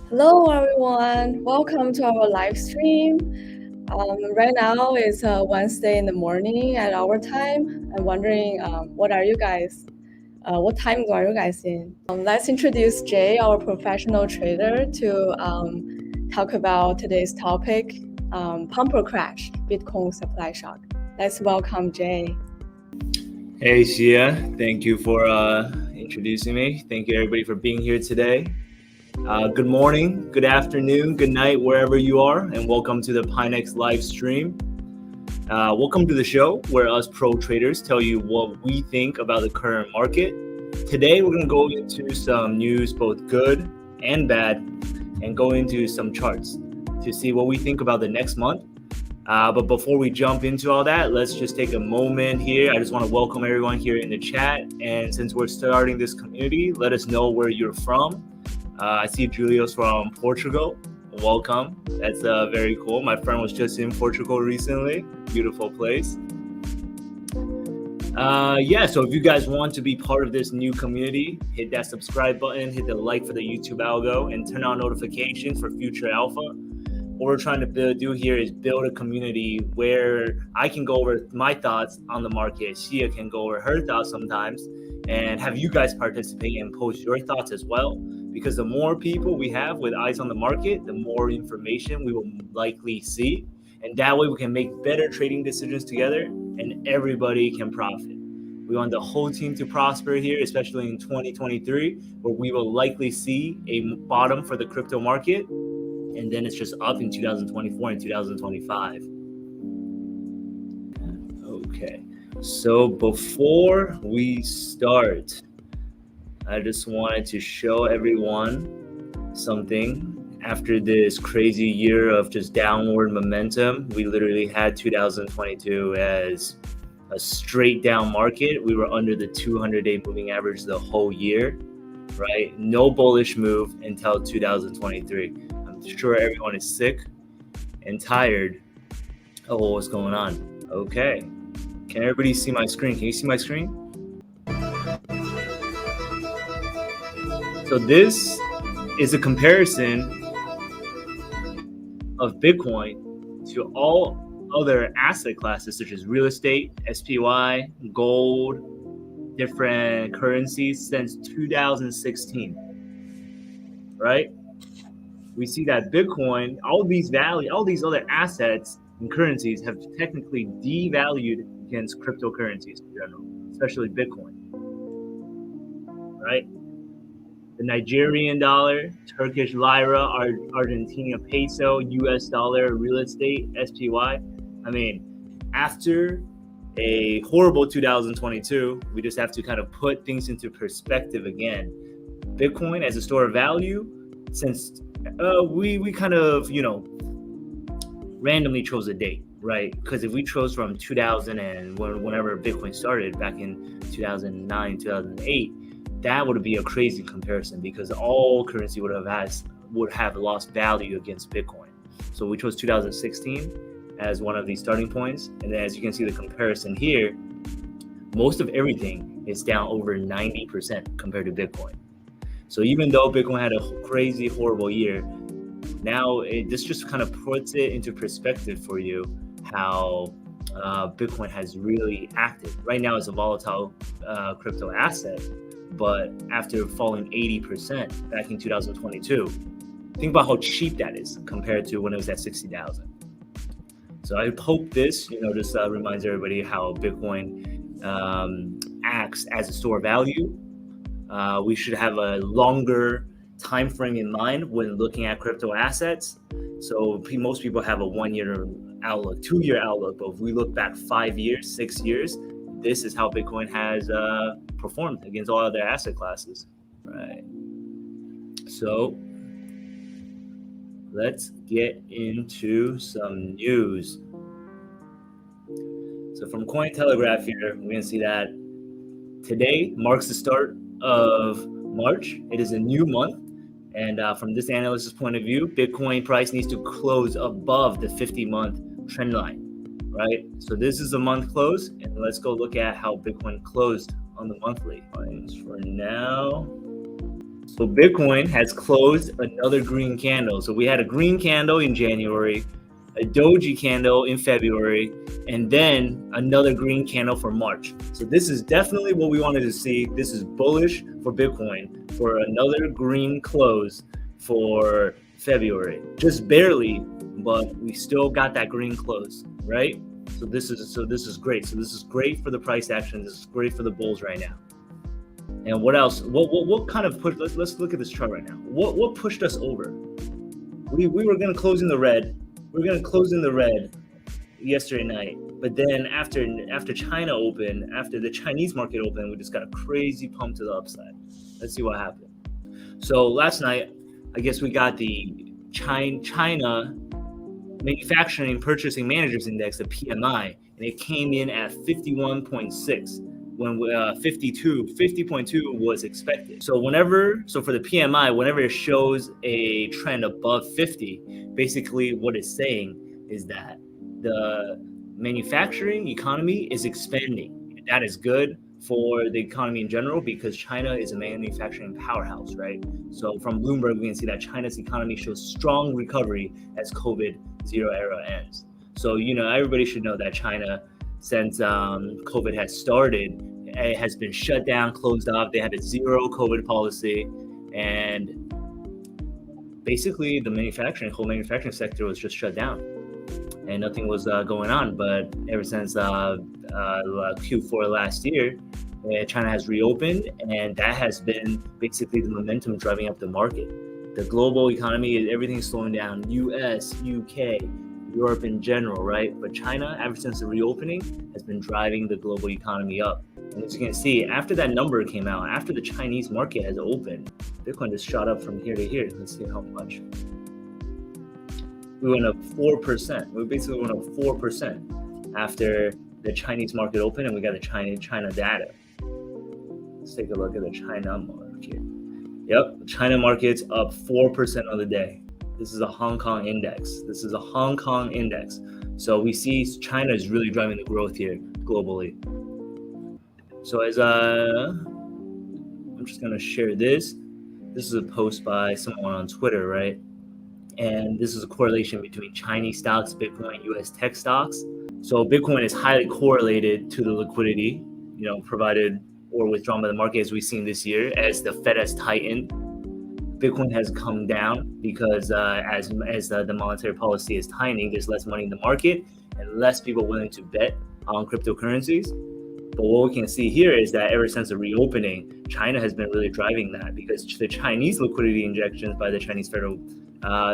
Hello, everyone. Welcome to our live stream. Right now it's Wednesday in the morning at our time. I'm wondering, what time are you guys in? Let's introduce Jay, our professional trader, to talk about today's topic, pump or crash, Bitcoin supply shock. Let's welcome Jay. Hey, Shia. Thank you for introducing me. Thank you, everybody, for being here today. Good morning, good afternoon, good night, wherever you are, and welcome to the Pionex live stream. Welcome to the show where us pro traders tell you what we think about the current market. Today, we're going to go into some news, both good and bad, and go into some charts to see what we think about the next month. But before we jump into all that, let's just take a moment here. I just want to welcome everyone here in the chat. And since we're starting this community, let us know where you're from. I see Julio's from Portugal. Welcome. That's very cool. My friend was just in Portugal recently. Beautiful place. So if you guys want to be part of this new community, hit that subscribe button, hit the like for the YouTube algo, and turn on notifications for future alpha. What we're trying to do here is build a community where I can go over my thoughts on the market. Shia can go over her thoughts sometimes, and have you guys participate and post your thoughts as well. Because the more people we have with eyes on the market, the more information we will likely see. And that way we can make better trading decisions together and everybody can profit. We want the whole team to prosper here, especially in 2023, where we will likely see a bottom for the crypto market. And then it's just up in 2024 and 2025. Okay, so before we start, I just wanted to show everyone something. After this crazy year of just downward momentum, we literally had 2022 as a straight down market. We were under the 200-day moving average the whole year, right? No bullish move until 2023. Sure everyone is sick and tired of what's going on. Okay, can everybody see my screen? Can you see my screen? So this is a comparison of Bitcoin to all other asset classes such as real estate, SPY, gold, different currencies since 2016, right? We see that Bitcoin, all these other assets and currencies have technically devalued against cryptocurrencies in general, especially Bitcoin, right? The Nigerian dollar, Turkish lira, Argentina peso, US dollar, real estate, SPY. I mean, after a horrible 2022, we just have to kind of put things into perspective again. Bitcoin as a store of value, since we kind of, randomly chose a date, right? Because if we chose from 2000 and whenever Bitcoin started back in 2009, 2008, that would be a crazy comparison because all currency would have lost value against Bitcoin. So we chose 2016 as one of these starting points. And then as you can see the comparison here, most of everything is down over 90% compared to Bitcoin. So even though Bitcoin had a crazy, horrible year, now this just kind of puts it into perspective for you how Bitcoin has really acted. Right now it's a volatile crypto asset, but after falling 80% back in 2022, think about how cheap that is compared to when it was at 60,000. So I hope this, just reminds everybody how Bitcoin acts as a store of value. We should have a longer time frame in mind when looking at crypto assets. So most people have a 1 year outlook, 2 year outlook, but if we look back 5 years, 6 years, this is how Bitcoin has performed against all other asset classes, right? So let's get into some news. So from Cointelegraph here, we can see that today marks the start of March. It is a new month. And from this analyst's point of view, Bitcoin price needs to close above the 50-month trend line, right? So this is a month close, and let's go look at how Bitcoin closed on the monthly. For now, So Bitcoin has closed another green candle. So we had a green candle in January, a doji candle in February, and then another green candle for March. So this is definitely what we wanted to see. This is bullish for Bitcoin for another green close for February. Just barely, but we still got that green close, right? So this is great. So this is great for the price action. This is great for the bulls right now. And what else? What kind of push? Let's look at this chart right now. What pushed us over? We were gonna close in the red. We were gonna close in the red yesterday night, but then after China opened, after the Chinese market opened, we just got a crazy pump to the upside. Let's see what happened. So last night, I guess we got the China Manufacturing Purchasing Managers Index, the PMI, and it came in at 51.6 when 50.2 was expected. So for the PMI, whenever it shows a trend above 50, basically what it's saying is that the manufacturing economy is expanding. That is good for the economy in general because China is a manufacturing powerhouse, right? So from Bloomberg, we can see that China's economy shows strong recovery as COVID zero era ends. So, everybody should know that China, since COVID has started, it has been shut down, closed off. They had a zero COVID policy, and basically the whole manufacturing sector was just shut down, and nothing was going on. But ever since Q4 last year, China has reopened, and that has been basically the momentum driving up the market. The global economy, everything's slowing down. US, UK, Europe in general, right? But China, ever since the reopening, has been driving the global economy up. And as you can see, after that number came out, after the Chinese market has opened, Bitcoin just shot up from here to here. Let's see how much. We went up 4%. We basically went up 4% after the Chinese market opened, and we got the China data. Let's take a look at the China market. Yep, China market's up 4% on the day. This is a Hong Kong index. So we see China is really driving the growth here globally. So I'm just gonna share this. This is a post by someone on Twitter, right? And this is a correlation between Chinese stocks, Bitcoin, US tech stocks. So Bitcoin is highly correlated to the liquidity, provided or withdrawn by the market, as we've seen this year. As the Fed has tightened, Bitcoin has come down because as the monetary policy is tightening, there's less money in the market and less people willing to bet on cryptocurrencies. But what we can see here is that ever since the reopening, China has been really driving that, because the Chinese liquidity injections by the Chinese Federal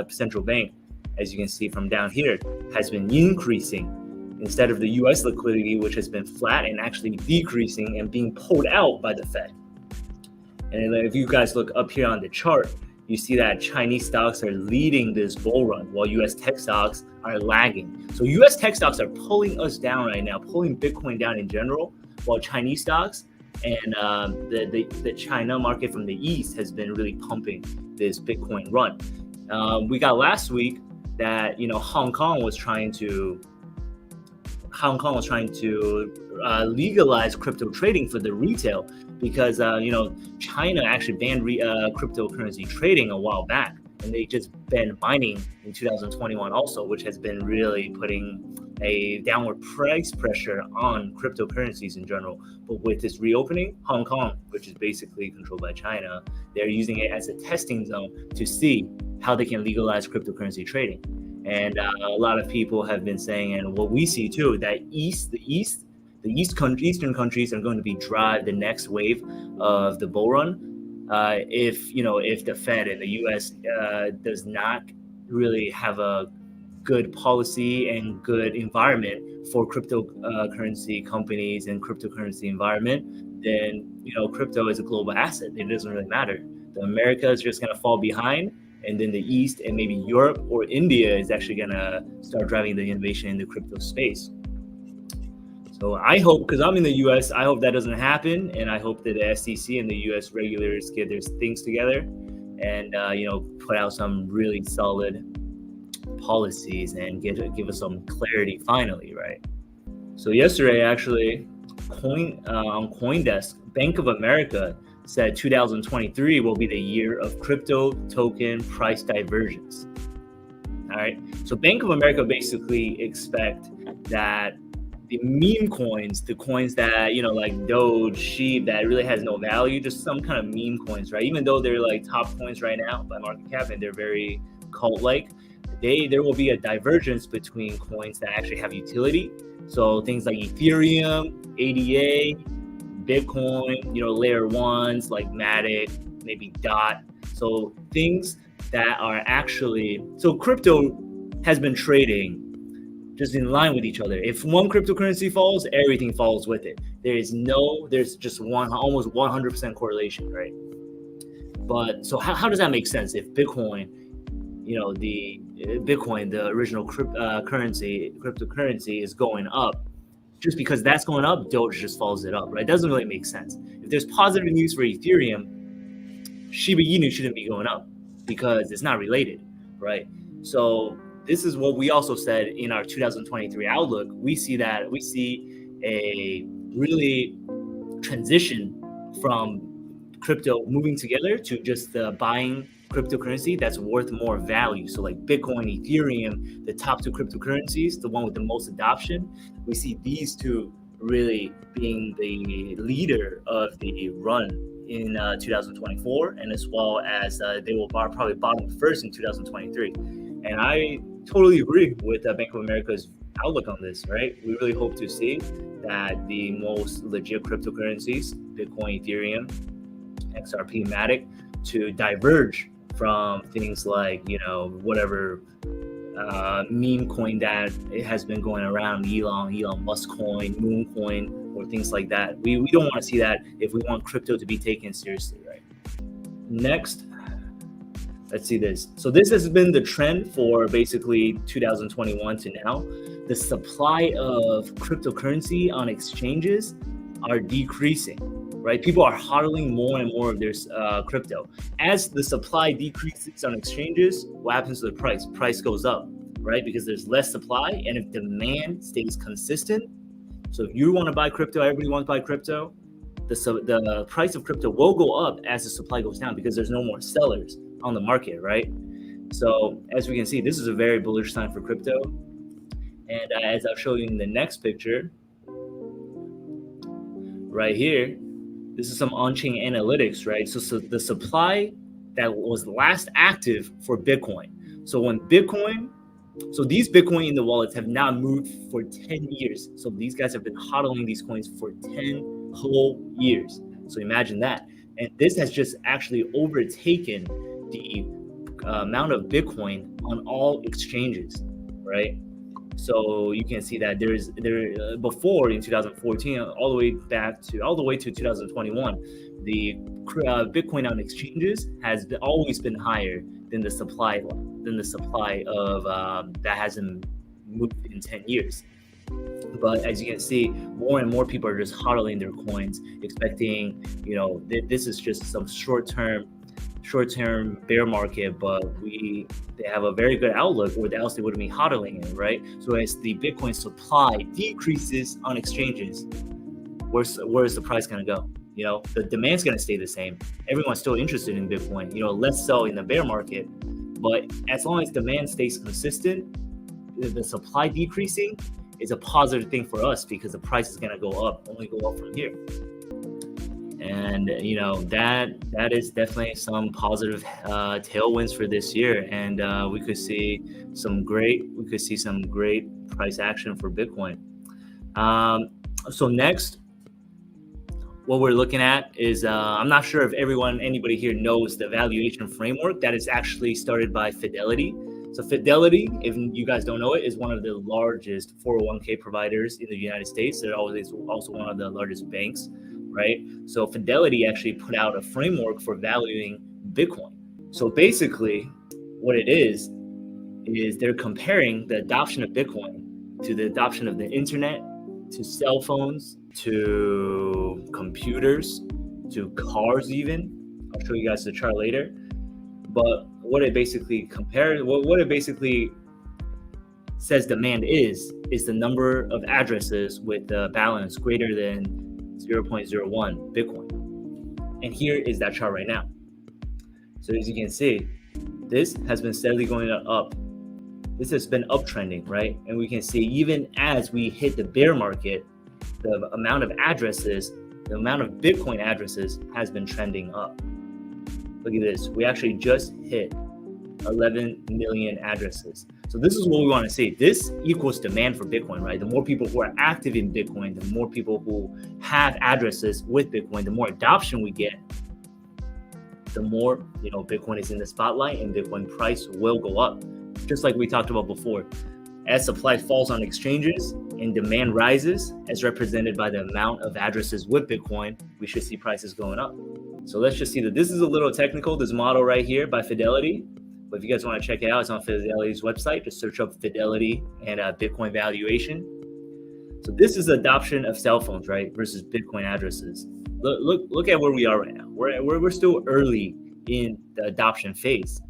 Central Bank, as you can see from down here, has been increasing instead of the US liquidity, which has been flat and actually decreasing and being pulled out by the Fed. And if you guys look up here on the chart, you see that Chinese stocks are leading this bull run while US tech stocks are lagging. So US tech stocks are pulling us down right now, pulling Bitcoin down in general, while Chinese stocks and the China market from the East has been really pumping this Bitcoin run. We got last week that Hong Kong was trying to legalize crypto trading for the retail, because China actually banned cryptocurrency trading a while back, and they just banned mining in 2021 also, which has been really putting a downward price pressure on cryptocurrencies in general. But with this reopening, Hong Kong, which is basically controlled by China, they're using it as a testing zone to see how they can legalize cryptocurrency trading. And a lot of people have been saying, and what we see too, that the Eastern countries are going to be drive the next wave of the bull run. If the Fed and the U.S. Does not really have a good policy and good environment for cryptocurrency companies and cryptocurrency environment, then crypto is a global asset. It doesn't really matter. America is just going to fall behind, and then the East and maybe Europe or India is actually going to start driving the innovation in the crypto space. So I hope, because I'm in the US, I hope that doesn't happen, and I hope that the SEC and the US regulators get their things together and put out some really solid policies and give us some clarity finally, right? So yesterday, actually, on CoinDesk, Bank of America said 2023 will be the year of crypto token price divergence. All right. So Bank of America basically expect that the meme coins, the coins that, like Doge, Sheep, that really has no value, just some kind of meme coins, right? Even though they're like top coins right now by market cap and they're very cult-like, there will be a divergence between coins that actually have utility. So things like Ethereum, ADA, Bitcoin, layer ones like Matic, maybe DOT. So things that are actually, so crypto has been trading just in line with each other. If one cryptocurrency falls, everything falls with it. There's just almost 100% correlation, right? But so how does that make sense? If Bitcoin, the Bitcoin, the original cryptocurrency is going up, just because that's going up, Doge just follows it up, right? It doesn't really make sense. If there's positive news for Ethereum, Shiba Inu shouldn't be going up because it's not related, right? So this is what we also said in our 2023 outlook. We see a really transition from crypto moving together to just buying cryptocurrency that's worth more value. So like Bitcoin, Ethereum, the top two cryptocurrencies, the one with the most adoption, we see these two really being the leader of the run in 2024, and as well as they will probably bottom first in 2023. And I totally agree with Bank of America's outlook on this, right? We really hope to see that the most legit cryptocurrencies, Bitcoin, Ethereum, XRP, Matic, to diverge from things like, whatever meme coin that it has been going around, Elon Musk coin, Moon coin, or things like that. We don't want to see that if we want crypto to be taken seriously, right? Next, let's see this. So this has been the trend for basically 2021 to now. The supply of cryptocurrency on exchanges are decreasing, right? People are hodling more and more of their crypto. As the supply decreases on exchanges, what happens to the price? Price goes up, right? Because there's less supply, and if demand stays consistent, so if you want to buy crypto, everybody wants to buy crypto, the price of crypto will go up as the supply goes down because there's no more sellers on the market, right? So as we can see, this is a very bullish sign for crypto. And as I'll show you in the next picture, right here, this is some on-chain analytics, right? So the supply that was last active for Bitcoin. So these Bitcoin in the wallets have now moved for 10 years. So these guys have been hodling these coins for 10 whole years. So imagine that. And this has just actually overtaken the amount of Bitcoin on all exchanges, right? So you can see that before in 2014, all the way to 2021, the Bitcoin on exchanges has always been higher than the supply of that hasn't moved in 10 years. But as you can see, more and more people are just hodling their coins, expecting, this is just some short-term bear market, but they have a very good outlook, or else they wouldn't be hodling it, right? So as the Bitcoin supply decreases on exchanges, where's the price going to go? The demand's going to stay the same. Everyone's still interested in Bitcoin, less so in the bear market. But as long as demand stays consistent, the supply decreasing is a positive thing for us because the price is going to only go up from here. And that is definitely some positive tailwinds for this year, and we could see some great price action for Bitcoin. So next, what we're looking at is I'm not sure if anybody here knows the valuation framework that is actually started by Fidelity. So Fidelity, if you guys don't know it, is one of the largest 401k providers in the United States. They're also one of the largest banks, right? So Fidelity actually put out a framework for valuing Bitcoin. So basically what it is they're comparing the adoption of Bitcoin to the adoption of the internet, to cell phones, to computers, to cars even. I'll show you guys the chart later. But what it basically says demand is the number of addresses with the balance greater than 0.01 Bitcoin. And here is that chart right now. So as you can see, this has been steadily going up. This has been uptrending, right? And we can see even as we hit the bear market, the amount of addresses, the amount of Bitcoin addresses has been trending up. Look at this. We actually just hit 11 million addresses. So this is what we want to see. This equals demand for Bitcoin, right? The more people who are active in Bitcoin, the more people who have addresses with Bitcoin, the more adoption we get, the more, Bitcoin is in the spotlight and Bitcoin price will go up. Just like we talked about before, as supply falls on exchanges and demand rises, as represented by the amount of addresses with Bitcoin, we should see prices going up. So let's just see that this is a little technical, this model right here by Fidelity. But if you guys want to check it out, it's on Fidelity's website. Just search up Fidelity and Bitcoin valuation. So this is adoption of cell phones, right, versus Bitcoin addresses. Look at where we are right now. We're still early in the adoption phase.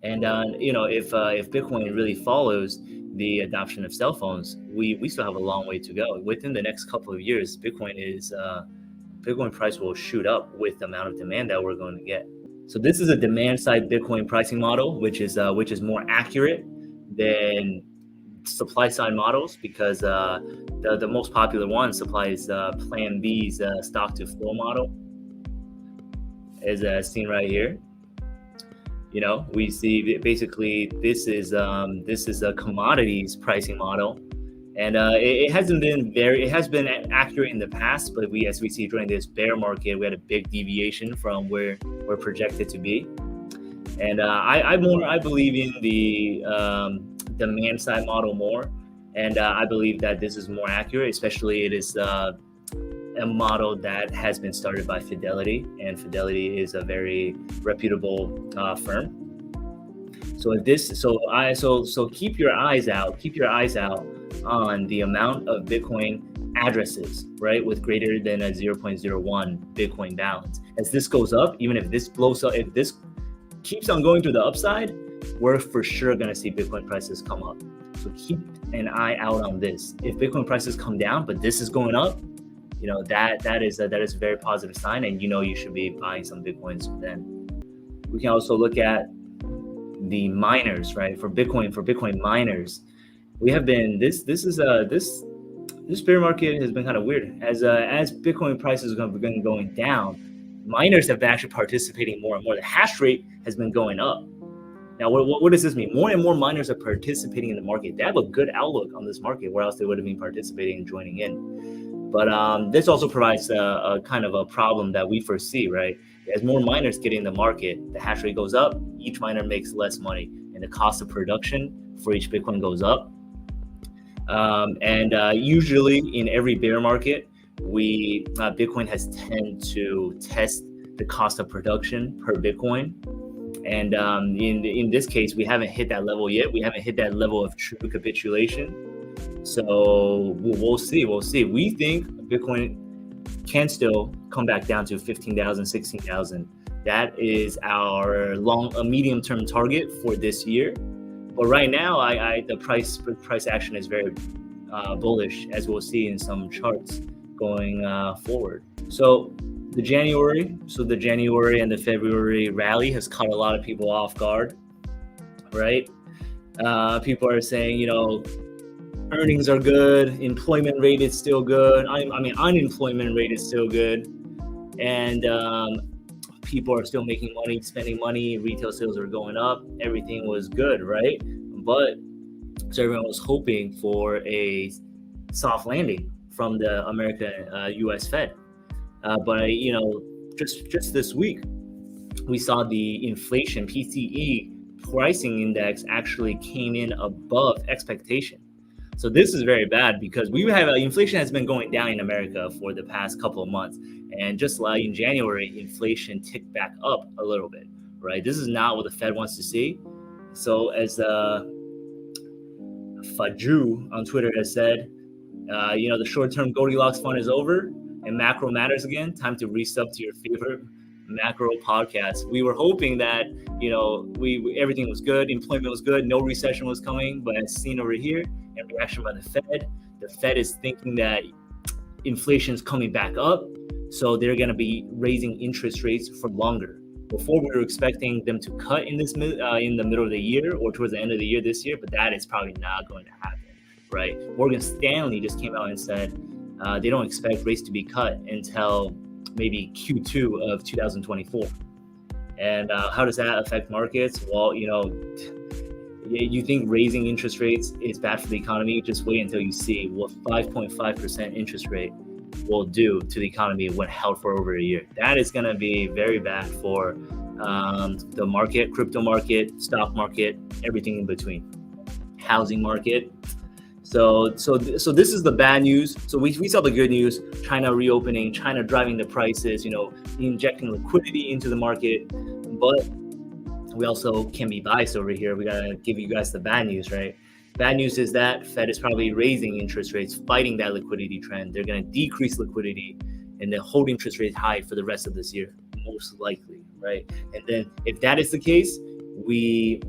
And if Bitcoin really follows the adoption of cell phones, we still have a long way to go. Within the next couple of years, Bitcoin price will shoot up with the amount of demand that we're going to get. So this is a demand side Bitcoin pricing model, which is more accurate than supply side models, because the most popular one supplies Plan B's stock to flow model, as seen right here. We see basically this is a commodities pricing model, and it has been accurate in the past, but as we see during this bear market, we had a big deviation from where we're projected to be. And I believe in the demand side model more, and I believe that this is more accurate, especially it is a model that has been started by Fidelity, and Fidelity is a very reputable firm. So keep your eyes out on the amount of Bitcoin addresses, right, with greater than a 0.01 Bitcoin balance. As this goes up, even if this blows up, if this keeps on going to the upside, we're for sure going to see Bitcoin prices come up. So keep an eye out on this. If Bitcoin prices come down, but this is going up, that is a very positive sign, and you should be buying some Bitcoins then. We can also look at the miners, right? For Bitcoin miners, we have been this bear market has been kind of weird. As Bitcoin prices have been going down, miners have been actually participating more and more. The hash rate has been going up. Now, what does this mean? More and more miners are participating in the market. They have a good outlook on this market, where else they would have been participating and joining in. But this also provides a kind of a problem that we foresee, right? As more miners get in the market, the hash rate goes up, each miner makes less money, and the cost of production for each Bitcoin goes up. Usually in every bear market, Bitcoin has tend to test the cost of production per Bitcoin. And in this case, we haven't hit that level yet. We haven't hit that level of true capitulation. So we'll see. We think Bitcoin can still come back down to 15,000, 16,000. That is our medium-term target for this year. But right now, the price action is very bullish, as we'll see in some charts going forward. So the January and the February rally has caught a lot of people off guard, right? People are saying, earnings are good, employment rate is still good. Unemployment rate is still good, and people are still making money, spending money. Retail sales are going up. Everything was good, right? But so everyone was hoping for a soft landing from the U.S. Fed. But just this week, we saw the inflation PCE pricing index actually came in above expectation. So this is very bad, because we have inflation has been going down in America for the past couple of months, and just like in January, inflation ticked back up a little bit, right? This is not what the Fed wants to see. So as Faju on Twitter has said, the short-term Goldilocks fund is over and macro matters again. Time to resub to your favorite macro podcast. We were hoping that everything was good, employment was good, no recession was coming, but as seen over here, in reaction by the Fed is thinking that inflation is coming back up. So they're going to be raising interest rates for longer. Before, we were expecting them to cut in the middle of the year or towards the end of the year this year, but that is probably not going to happen, right? Morgan Stanley just came out and said they don't expect rates to be cut until maybe Q2 of 2024. And how does that affect markets? Well, you think raising interest rates is bad for the economy? Just wait until you see what 5.5% interest rate will do to the economy when held for over a year. That is going to be very bad for the market, crypto market, stock market, everything in between, housing market. So this is the bad news. So we saw the good news: China reopening, China driving the prices, injecting liquidity into the market. But we also can be biased over here. We gotta give you guys the bad news, right? Bad news is that Fed is probably raising interest rates, fighting that liquidity trend. They're going to decrease liquidity and then hold interest rates high for the rest of this year, most likely, right? And then if that is the case, we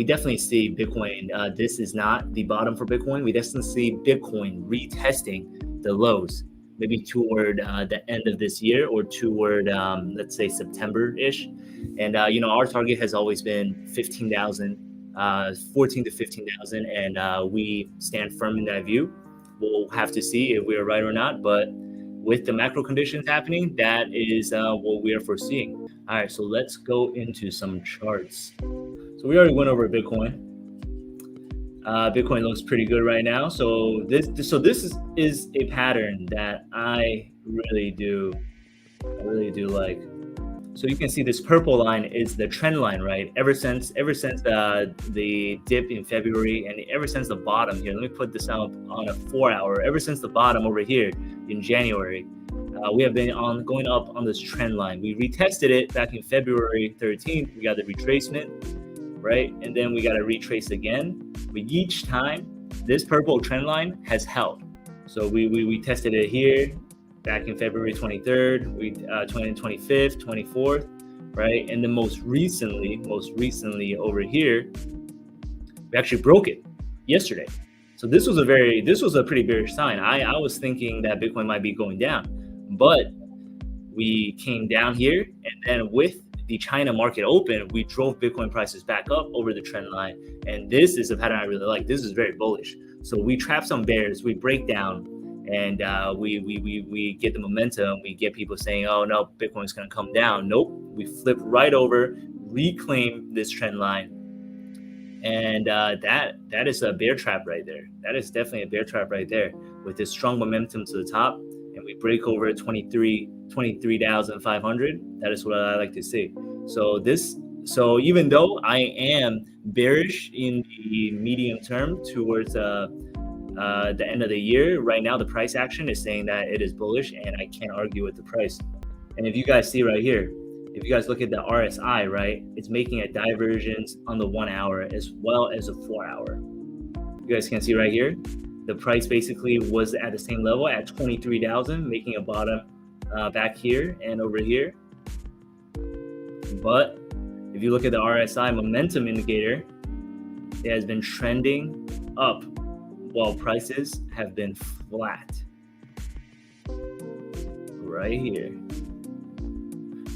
definitely see Bitcoin. This is not the bottom for Bitcoin. We definitely see Bitcoin retesting the lows, maybe toward the end of this year or toward, let's say, September-ish. And, our target has always been 15,000. 14 to 15,000, and we stand firm in that view. We'll have to see if we're right or not, but with the macro conditions happening, that is what we are foreseeing. All right, so let's go into some charts. So we already went over Bitcoin. Bitcoin looks pretty good right now. So this is a pattern that I really do like. So you can see this purple line is the trend line, right? Ever since the dip in February, and ever since the bottom here, let me put this out on a 4-hour. Ever since the bottom over here in January, we have been going up on this trend line. We retested it back in February 13th. We got the retracement, right? And then we got to retrace again. But each time, this purple trend line has held. So we tested it here back in February 23rd, 25th, 24th, right? And then most recently over here, we actually broke it yesterday. So this was a pretty bearish sign. I was thinking that Bitcoin might be going down, but we came down here, and then with the China market open, we drove Bitcoin prices back up over the trend line. And this is a pattern I really like. This is very bullish. So we trap some bears, we break down, and we get the momentum. We get people saying, oh no, Bitcoin's going to come down. Nope. We flip right over, reclaim this trend line. And that is a bear trap right there. That is definitely a bear trap right there, with this strong momentum to the top. And we break over 23,500. That is what I like to see. So even though I am bearish in the medium term towards the end of the year, right now the price action is saying that it is bullish, and I can't argue with the price. And if you guys see right here, if you guys look at the RSI, right, it's making a divergence on the 1 hour as well as a 4 hour. You guys can see right here, the price basically was at the same level at 23,000, making a bottom back here and over here. But if you look at the RSI momentum indicator, it has been trending up while prices have been flat right here,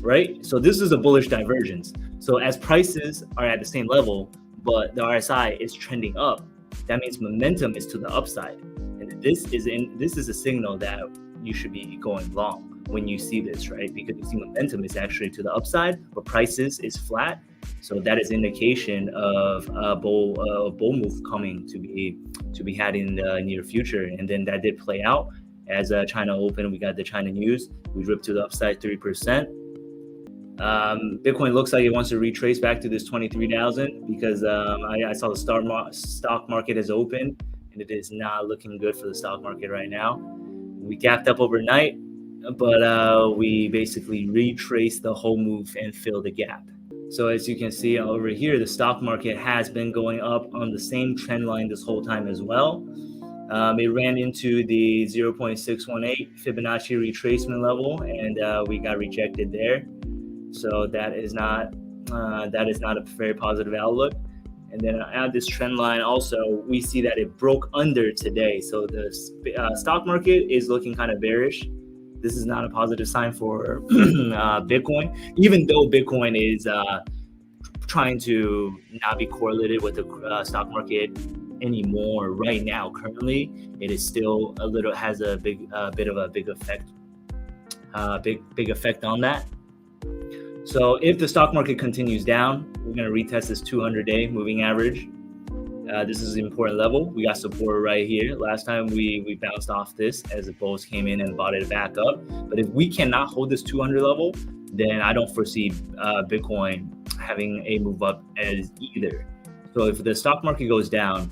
right? So this is a bullish divergence. So as prices are at the same level, but the RSI is trending up, that means momentum is to the upside. And this is a signal that you should be going long when you see this, right? Because you see momentum is actually to the upside, but prices is flat. So that is indication of a bull move coming to be had in the near future. And then that did play out as China opened. We got the China news. We ripped to the upside 3%. Bitcoin looks like it wants to retrace back to this 23,000 because I saw the stock market has opened, and it is not looking good for the stock market right now. We gapped up overnight, but we basically retraced the whole move and filled the gap. So as you can see over here, the stock market has been going up on the same trend line this whole time as well. It ran into the 0.618 Fibonacci retracement level, and we got rejected there. So that is not a very positive outlook. And then at this trend line also, we see that it broke under today. So the stock market is looking kind of bearish. this is not a positive sign for Bitcoin, even though Bitcoin is trying to not be correlated with the stock market anymore. Right now, currently, it is still has a bit of a big effect on that. So if the stock market continues down, we're going to retest this 200-day moving average. This is an important level. We got support right here. Last time we bounced off this as the bulls came in and bought it back up. But if we cannot hold this 200 level, then I don't foresee Bitcoin having a move up as either. So if the stock market goes down,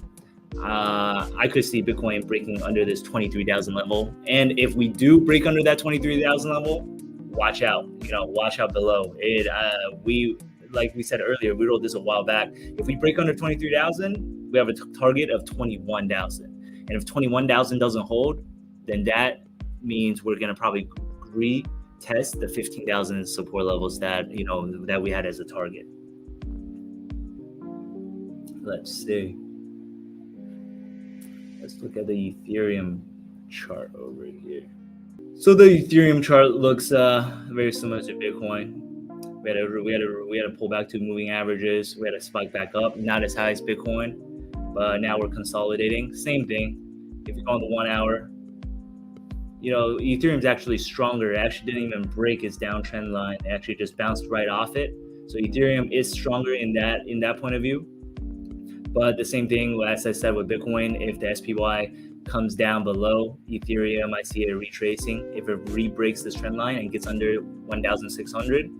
I could see Bitcoin breaking under this 23,000 level. And if we do break under that 23,000 level, watch out. Watch out below it. Like we said earlier, we wrote this a while back. If we break under 23,000, we have a target of 21,000. And if 21,000 doesn't hold, then that means we're going to probably retest the 15,000 support levels that we had as a target. Let's see. Let's look at the Ethereum chart over here. So the Ethereum chart looks very similar to Bitcoin. We had to pull back to moving averages. We had to spike back up, not as high as Bitcoin, but now we're consolidating. Same thing. If you go on the 1 hour, Ethereum's actually stronger. It actually didn't even break its downtrend line. It actually just bounced right off it. So Ethereum is stronger in that point of view. But the same thing, as I said with Bitcoin, if the SPY comes down below Ethereum, I see it retracing. If it re-breaks this trend line and gets under 1,600,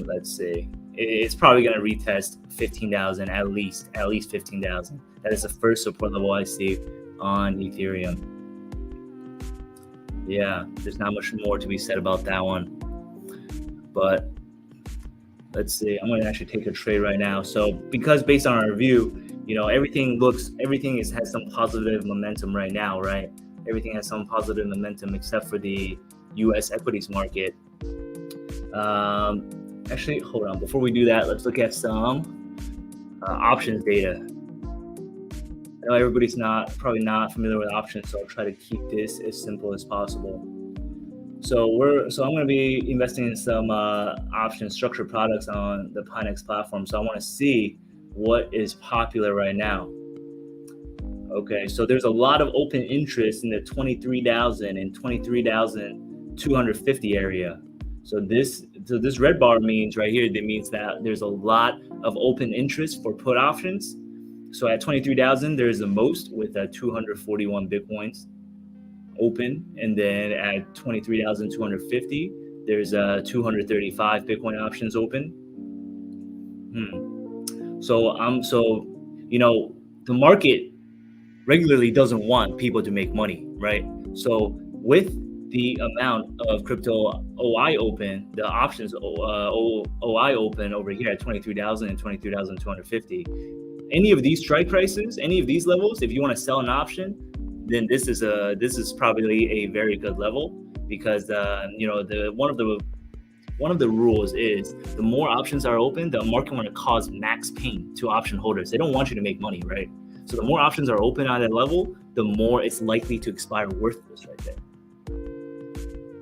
let's see, it's probably going to retest 15,000 at least 15,000. That is the first support level I see on Ethereum. Yeah, there's not much more to be said about that one. But let's see, I'm going to actually take a trade right now. So because based on our review, everything has some positive momentum right now, right? Everything has some positive momentum except for the U.S. equities market. Actually, hold on. Before we do that, let's look at some options data. I know everybody's probably not familiar with options, so I'll try to keep this as simple as possible. So I'm going to be investing in some option structured products on the Pionex platform. So I want to see what is popular right now. Okay, so there's a lot of open interest in the 23,000 and 23,250 area. So this red bar means right here, that means that there's a lot of open interest for put options. So at 23,000, there's the most with 241 Bitcoins open. And then at 23,250, there's 235 Bitcoin options open. So the market regularly doesn't want people to make money, right? So with the amount of crypto OI open, the options OI open over here at 23,000 and 23,250, any of these strike prices, any of these levels, if you want to sell an option, then this is probably a very good level, because one of the rules is the more options are open, the market want to cause max pain to option holders. They don't want you to make money, right? So the more options are open at that level, the more it's likely to expire worthless right there.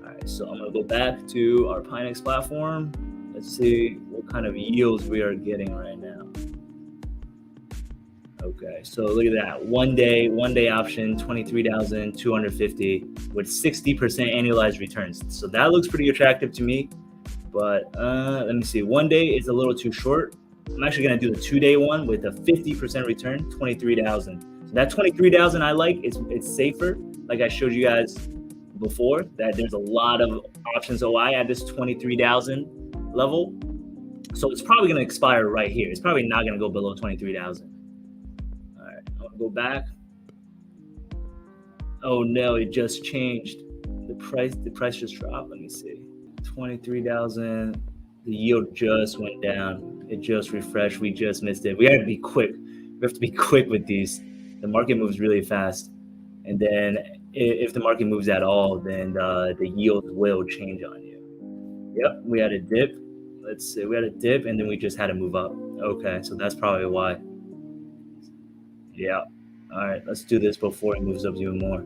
All right, so I'm going to go back to our Pionex platform. Let's see what kind of yields we are getting right now. Okay, so look at that. One day option, 23,250 with 60% annualized returns. So that looks pretty attractive to me. But let me see. 1 day is a little too short. I'm actually going to do the 2-day one with a 50% return, 23,000. So that 23,000 I like. It's safer. Like I showed you guys before, that there's a lot of options OI at this 23,000 level. So it's probably going to expire right here. It's probably not going to go below 23,000. All right, I'm going to go back. Oh no, it just changed. The price just dropped. Let me see. 23,000. The yield just went down. It just refreshed. We just missed it. We have to be quick. We have to be quick with these. The market moves really fast. And then if the market moves at all, then the yield will change on you. Yep, we had a dip. Let's see. We had a dip, and then we just had to move up. Okay, so that's probably why. Yeah. All right, let's do this before it moves up even more.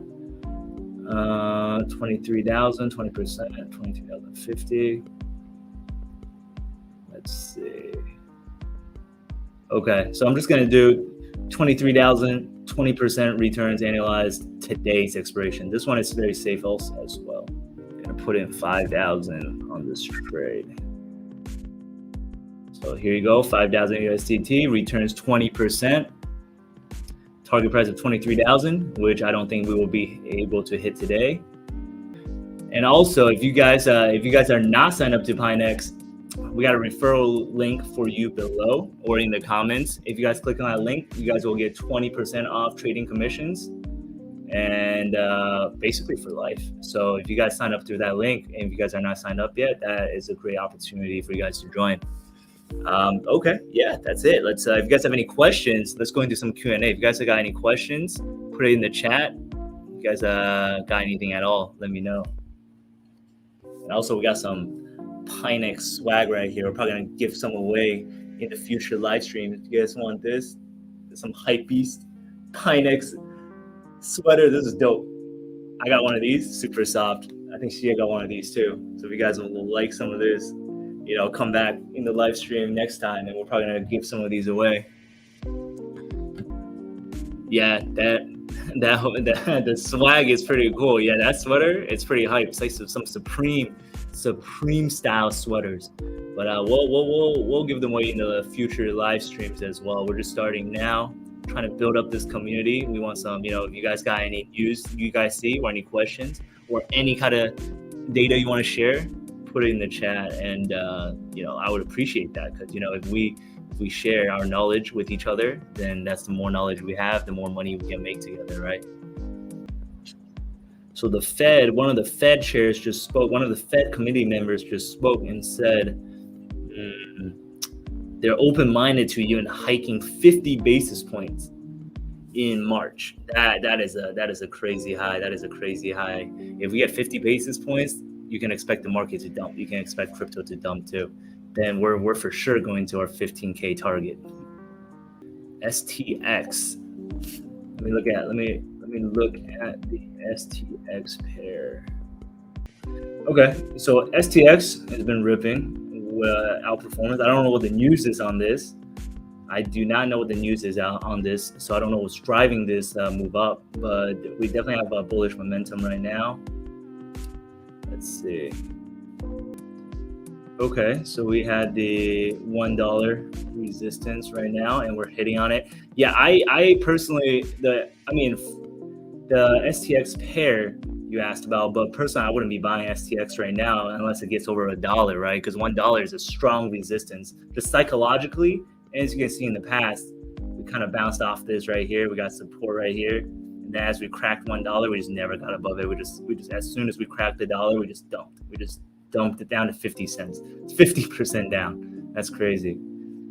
23,000, 20%, 23,050. Let's see. Okay, so I'm just gonna do 23,000, 20% returns annualized today's expiration. This one is very safe also as well. I'm gonna put in 5,000 on this trade. So here you go, 5,000 USDT, returns 20%. Target price of 23,000, which I don't think we will be able to hit today. And also, if you guys are not signed up to Pionex, we got a referral link for you below or in the comments. If you guys click on that link, you guys will get 20% off trading commissions and basically for life. So if you guys sign up through that link, and if you guys are not signed up yet, that is a great opportunity for you guys to join. Okay, yeah, that's it. Let's if you guys have any questions, let's go into some Q&A. If you guys have got any questions, put it in the chat. If you guys got anything at all, let me know. And also, we got some Pionex swag right here. We're probably gonna give some away in the future live stream. If you guys want this, some hype beast Pionex sweater. This is dope. I got one of these, super soft. I think Shia got one of these too. So if you guys will like some of this, come back in the live stream next time, and we're probably gonna give some of these away. Yeah, the swag is pretty cool. Yeah, that sweater, it's pretty hype. It's like some Supreme style sweaters. But we'll give them away in the future live streams as well. We're just starting now, trying to build up this community. We want some, if you guys got any news you guys see or any questions or any kind of data you want to share, put it in the chat, and I would appreciate that, because if we share our knowledge with each other, then that's the more knowledge we have, the more money we can make together, right? So the Fed, one of the Fed chairs just spoke, one of the Fed committee members just spoke and said they're open-minded to even hiking 50 basis points in March. That is a crazy high. That is a crazy high. If we get 50 basis points, you can expect the market to dump. You can expect crypto to dump too. Then we're for sure going to our 15K target. STX. Let me look at the STX pair. Okay, so STX has been ripping outperformance. I don't know what the news is on this. I do not know what the news is on this, so I don't know what's driving this move up. But we definitely have a bullish momentum right now. Let's see. Okay, so we had the $1 resistance right now, and we're hitting on it. Yeah, I personally, the STX pair you asked about, but personally, I wouldn't be buying STX right now unless it gets over $1, right? Because $1 is a strong resistance, just psychologically. And as you can see in the past, we kind of bounced off this right here. We got support right here. And then as we cracked $1, we just never got above it. We just as soon as we cracked the dollar, we just dumped. We just dumped it down to 50 cents. It's 50% down. That's crazy.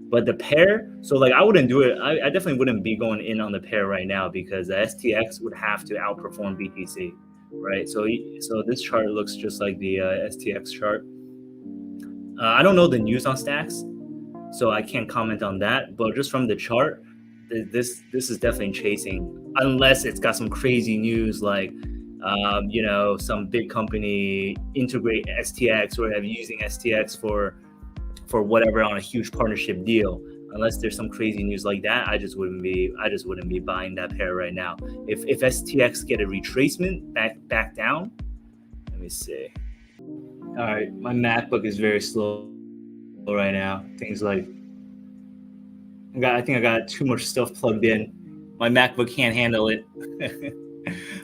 But the pair, so I wouldn't do it. I definitely wouldn't be going in on the pair right now, because the STX would have to outperform BTC, right? So this chart looks just like the STX chart. I don't know the news on stacks, so I can't comment on that. But just from the chart, this is definitely chasing, unless it's got some crazy news like some big company integrate STX or have using STX for whatever on a huge partnership deal. Unless there's some crazy news like that, I just wouldn't be buying that pair right now. If STX get a retracement back down, let me see. All right, my MacBook is very slow right now. Things like I think I got too much stuff plugged in. My MacBook can't handle it.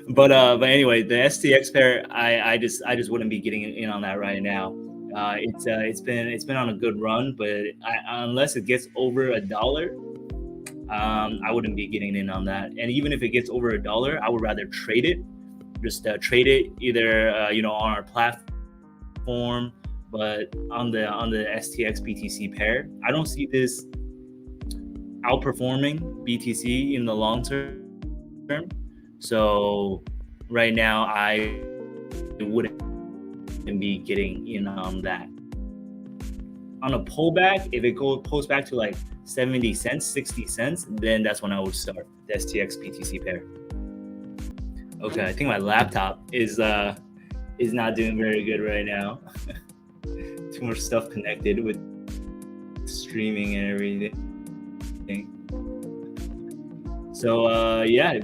But anyway, the STX pair, I just wouldn't be getting in on that right now. It's been on a good run, but unless it gets over $1, I wouldn't be getting in on that. And even if it gets over $1, I would rather trade it. Just trade it either on our platform, but on the STX BTC pair, I don't see this outperforming BTC in the long term. So right now, I wouldn't be getting in on that. On a pullback, if it pulls back to 70 cents, 60 cents, then that's when I would start the STX BTC pair. Okay, I think my laptop is not doing very good right now. Too much stuff connected with streaming and everything. So yeah,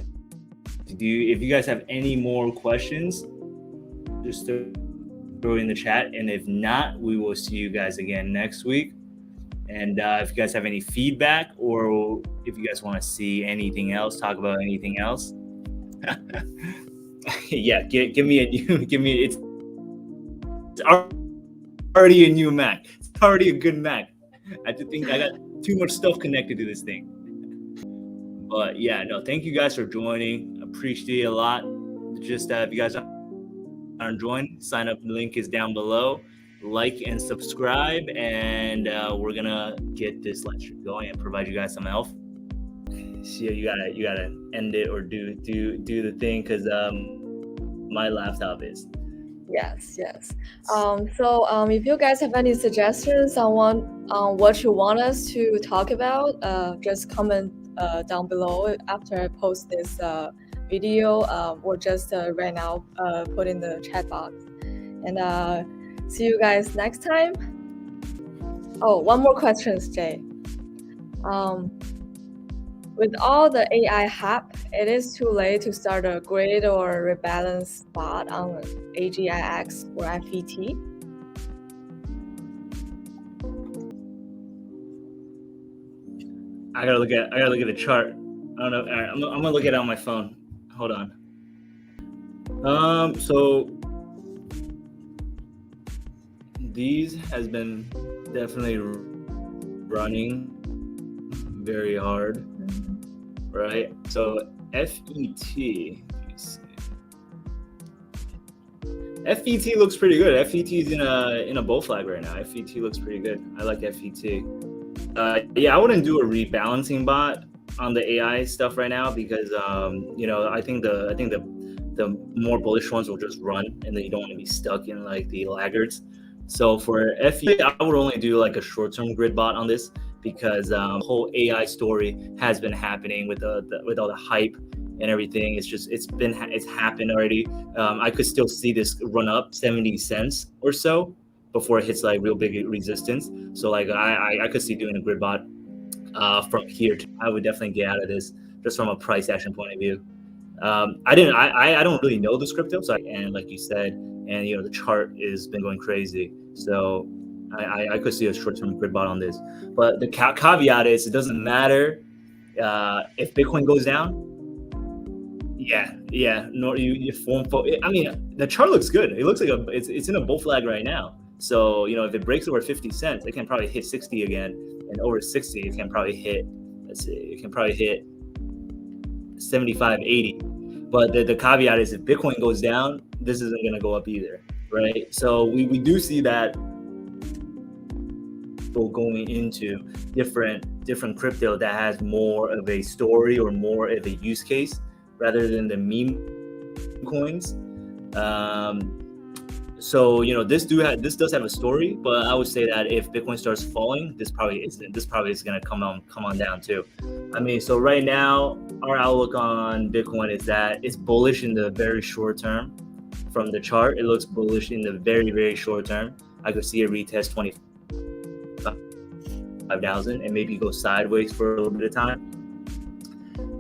if you guys have any more questions, just throw it in the chat, and if not, we will see you guys again next week. And if you guys have any feedback, or if you guys want to see anything else, talk about anything else, yeah, give me it's already a new Mac. It's already a good Mac. I just think I got too much stuff connected to this thing. But yeah, no, thank you guys for joining. Appreciate it a lot. Just if you guys are enjoying, sign up. The link is down below. Like and subscribe, and we're gonna get this lecture going and provide you guys some help. So you gotta end it or do the thing, because my laptop is. Yes. So if you guys have any suggestions on what you want us to talk about, just comment down below after I post this video, or just right now put in the chat box. And see you guys next time. Oh, one more question, Jay. With all the AI hype, it is too late to start a grid or rebalance spot on AGIX or FET. I gotta look at the chart. I don't know. I'm gonna look at it on my phone. Hold on. So these has been definitely running very hard, right? So FET, FET looks pretty good. FET is in a bull flag right now. FET looks pretty good. I like FET. Yeah, I wouldn't do a rebalancing bot on the AI stuff right now, because I think the more bullish ones will just run, and then you don't want to be stuck in like the laggards. So for FET, I would only do like a short-term grid bot on this, because the whole AI story has been happening with all the hype and everything. It's happened already. I could still see this run up 70 cents or so before it hits like real big resistance. So like I could see doing a grid bot from here. I would definitely get out of this just from a price action point of view. I don't really know this crypto, so and like you said, and the chart has been going crazy. So I could see a short-term grid bot on this. But the caveat is, it doesn't matter if Bitcoin goes down. Yeah. No, you form. I mean, the chart looks good. It looks like it's in a bull flag right now. So if it breaks over 50 cents, it can probably hit 60 again, and over 60, it can probably hit. Let's see, it can probably hit 75, 80. But the caveat is, if Bitcoin goes down, this isn't going to go up either, right? So we do see that going into different crypto that has more of a story or more of a use case rather than the meme coins. So this does have a story, but I would say that if Bitcoin starts falling, this probably is going to come on down too. I mean, so right now our outlook on Bitcoin is that it's bullish in the very short term. From the chart, it looks bullish in the very, very short term. I could see it retest 25,000 and maybe go sideways for a little bit of time.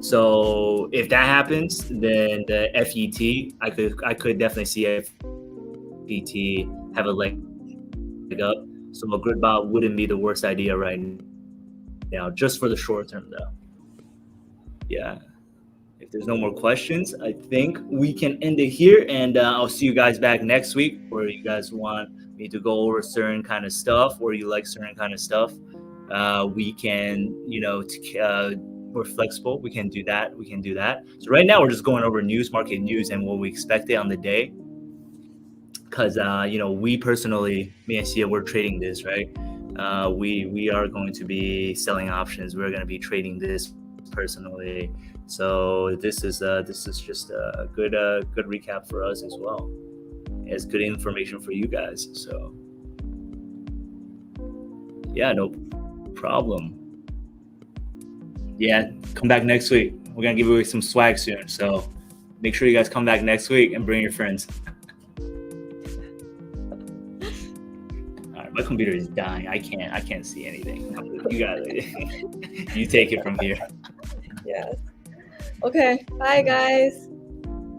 So if that happens, then the FET, I could definitely see FET have a leg up. So a grid bot wouldn't be the worst idea right now, just for the short term though. Yeah. If there's no more questions, I think we can end it here, and I'll see you guys back next week, where you guys want me to go over certain kind of stuff, or you like certain kind of stuff. We can, we're flexible. We can do that. So right now we're just going over market news and what we expected on the day. Because, we personally, me and Sia, we're trading this, right? We are going to be selling options. We're going to be trading this personally. So this is just a good recap for us as well. It's good information for you guys. So yeah, no problem. Yeah, come back next week. We're gonna give away some swag soon. So Make sure you guys come back next week and bring your friends. All right, my computer is dying. I can't see anything. You got it. You take it from here. Yes. Okay. Bye, guys.